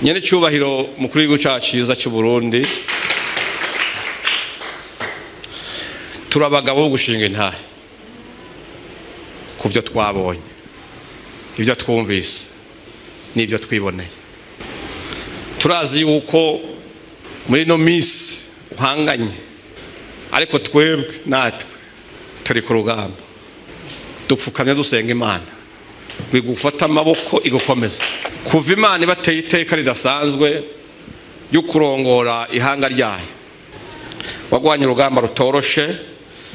nyene cyubahiro mukuru w'igihugu cyacu cyiza cy'u Burundi, turabagabo bo gushinga intahe ku byo twabonye, ibyo twumvise n'ibyo twiboneye. Turazi yuko muri no minsi uhanganye, ariko twebwe natwe turi ku rugamba, dupfukamye dusenga Imana gufata amaboko igukomeza. Kuva Imana ibateye iteka ridasanzwe ryo kurongora ihanga ryayo, wagwanye urugamba rutoroshe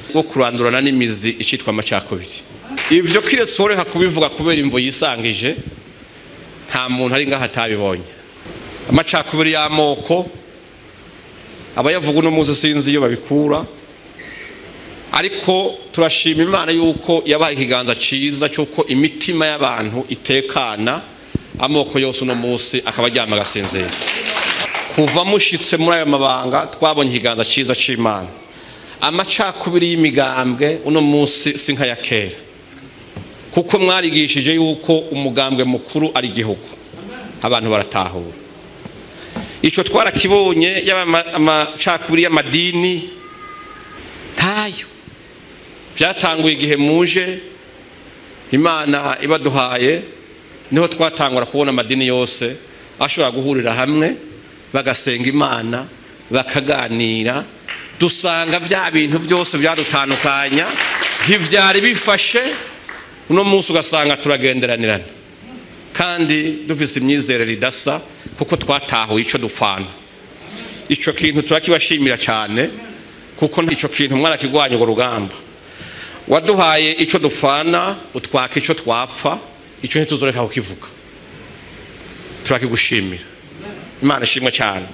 rwo kurandurana n'imizi icitwa amacakubiri. Ivyo kiretse horeha kubivuga kubera imvo yisangije, nta muntu ari ngaha atabibonye. Amacakubiri y'amoko abayavuga no muzi sinzi iyo babikura, ariko turashima Imana yuko yabaye ikiganza ciza cyuko imitima y'abantu itekana, amoko yose uno munsi akaba aryama agasinzira. Kuva mushitse muri ayo mabanga twabonye ikiganza ciza c'Imana. Amacakubiri y'imigambwe uno munsi si nka ya kera, kuko mwarigishije yuko umugambwe mukuru ari igihugu, abantu baratahura. Ico twarakibonye y'amacakubiri y'amadini ntayo. Vyatanguye igihe muje Imana ibaduhaye, niho twatangura kubona amadini yose ashobora guhurira hamwe bagasenga Imana, bakaganira. Dusanga vya bintu byose byadutandukanya ntivyari bifashe, uno munsi ugasanga turagenderanirana kandi dufise imyizerere idasa, kuko twatahuye ico dupfana. Ico kintu turakibashimira cyane, kuko ico kintu mwarakigwanya urwo rugamba. Waduhaye ico dupfana, utwaka ico twapfa, ico ntituzoreka kukivuga. Turakigushimira, Imana ishimwe cyane.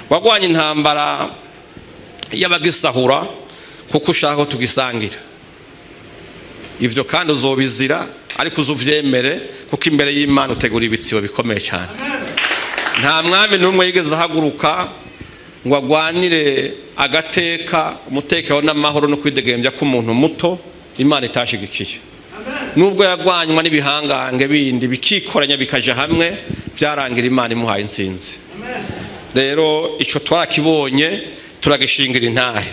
Wagwanye intambara y'abagisahura, kuko ushaka ko tugisangira. Ivyo kandi uzobizira, ariko uzuvyemere, kuko imbere y'Imana utegura ibitsibo bikomeye cyane. Nta mwami n'umwe yigeze ahaguruka ngo agwanire agateka, umutekano n'amahoro no kwidegembya k'umuntu muto Imana itashigikiye. Nubwo yagwanywa n'ibihangange bindi bikikoranya bikaja hamwe, vyarangira Imana imuhaye insinzi. Rero ico twarakibonye, turagishingira intahe.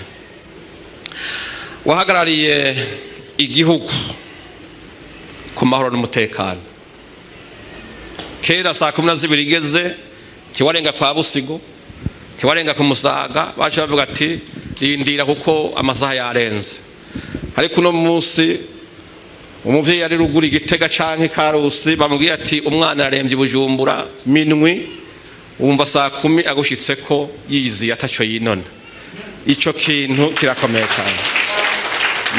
Wahagarariye igihugu ku mahoro n'umutekano. Kera saa 12 igeze, kiwarenga kwa Busigo, kiwarenga ku Musaga, baje bavuga ati rindira kuko amasaha yarenze. Ariko uno munsi umuvyeyi ari rugura Igitega canke Karusi, bamubwiye ati umwana araremvye Bujumbura minwi, umva saa 10 agushitseko yizi ataco yinona. Ico kintu kirakomeye cyane.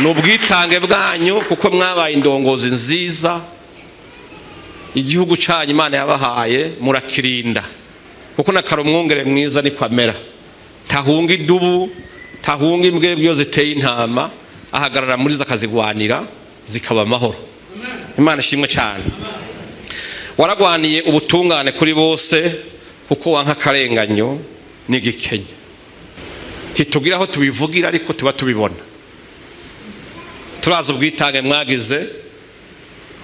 Nubwitange bwanyu, kuko mwabaye indongozi nziza. Igihugu cyanyu Imana yabahaye murakirinda, kuko nakaro mwongere mwiza ni kwamera. Tahunga idubu, tahunga imbwebwe yo ziteye intama, ahagarara muri zakazigwanira zikaba amahoro. Imana ishimwe cyane. Waragwaniye ubutungane kuri bose, kuko wanka karenganyo n'igikenye. Ntitugira aho tubivugira, ariko tuba tubibona. Turaza ubwitange mwagize,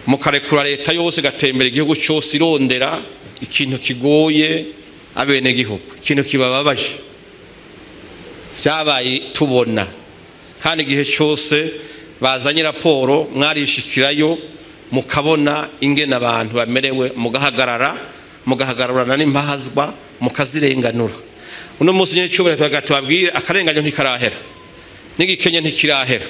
mukarekura leta yose gatembera igihugu cyose irondera ikintu kigoye abene gihugu, ikintu kibababaje. Vyabaye tubona, kandi igihe cyose bazanye raporo mwarishikirayo, mukabona ingene abantu bamerewe, mugahagararana n'impahazwa, mukazirenganura. Uno munsi nyine cyubahiro tubabwire akarenganyo ntikarahera, n'igikenye ntikirahera.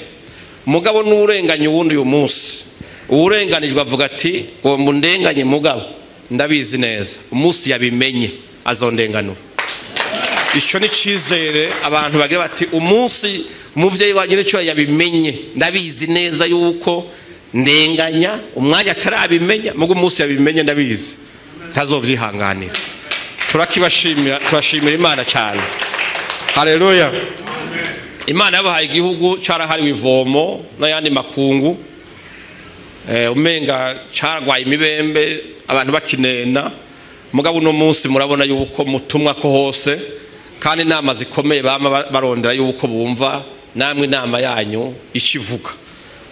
Mugabo n'urenganye ubundi uyu munsi, urenganijwe avuga ati ngo mundenganye, mugabo ndabizi neza umunsi yabimenye azondenganura. Ico ni cizere abantu bagira bati umunsi umuvyeyi wagire cyo yabimenye, ndabizi neza yuko ndenganya, umwanya atarabimenya, mugo umunsi yabimenye ndabizi tazovyihanganira. Turakibashimira, turashimira Imana cyane. Haleluya. Imana yabahaye igihugu carahariwe ivomo n'ayandi makungu, umenga caragwaye imibembe, abantu bakinena. Mugabo uno munsi murabona yuko mutumwa ko hose, kandi inama zikomeye bama barondera yuko bumva namwe inama yanyu ikivuga.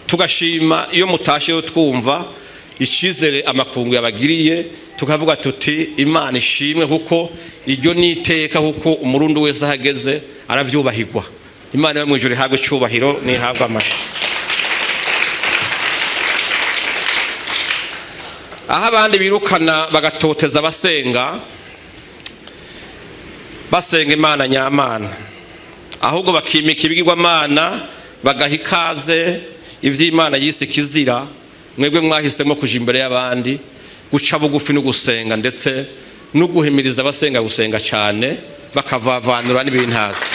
Tugashima iyo mutashe yo twumva icizere amakungu yabagiriye tukavuga tuti Imana ishimwe kuko iryo niteka kuko umurundi wese ahageze aravyubahirwa. Imana yo mwijuru ihabwe cyubahiro nihabwe amashi. Aha abandi birukana bagatoteza basenga Imana nyamana, ahubwo bakimika ibigirwamana bagaha ikaze ivy'Imana yise kizira. Mwebwe mwahisemo kuja imbere y'abandi guca bugufi no gusenga ndetse no guhimiriza abasenga gusenga cyane bakavavanura n'ibintazi.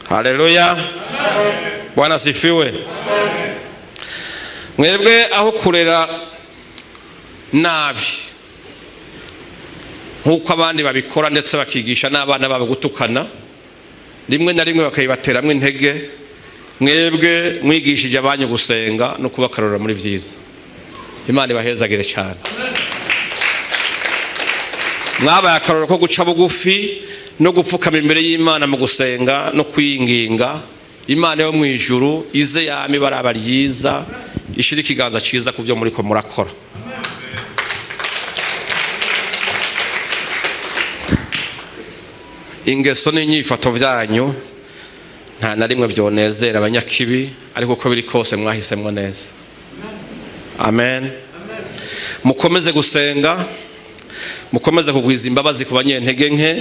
Haleluya, Bwana sifiwe. Mwebwe aho kurera nabi nkuko abandi babikora ndetse bakigisha n'abana babo gutukana, rimwe na rimwe bakayibateramwe intege, mwebwe mwigishije abanyu gusenga no kubakarura muri vyiza. Imana ibahezagire cyane. Mwabaye akaroro ko guca bugufi no gupfukama imbere y'Imana mu gusenga no kwinginga. Imana yo mwijuru ize yami baraba ryiza, ishira ikiganza ciza ku byo muri ko murakora. Ingeso n'inyifato vyanyu nta na rimwe byonezera abanyakibi, ariko uko biri kose mwahisemwe neza. Amen. Mukomeze gusenga, mukomeze kugwiza imbabazi ku banyentege nke.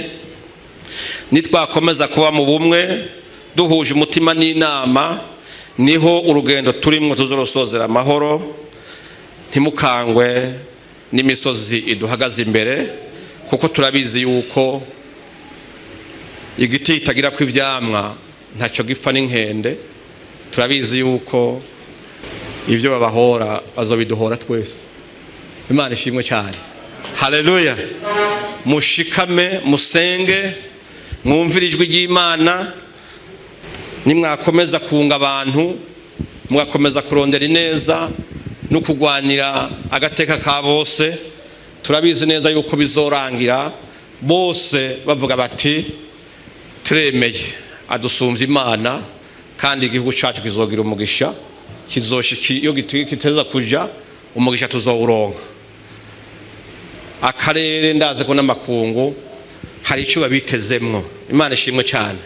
Nitwakomeza kuba mu bumwe duhuje umutima n'inama, niho urugendo turimo tuzorosozera amahoro. Ntimukangwe n'imisozi iduhagaze imbere, kuko turabizi yuko igiti itagira ko ivyamwa ntacyo gipfa n'inkende. Turabizi yuko ibyo babahora bazobiduhora twese. Imana ishimwe cyane. Haleluya. Mushikame, musenge, mwumvire ijwi ry'Imana. Nimwakomeza kunga abantu, mwakomeza kurondera ineza no kugwanira agateka ka bose, turabizi neza yuko bizorangira bose bavuga bati turemeye adusumbye Imana, kandi igihugu cyacu kizogira umugisha. Kizoshiki iyo kiteza kuja umugisha tuzowuronka. Akarere ndaze ko n'amakungu hari icyo babitezemwo. Imana ishimwe cyane.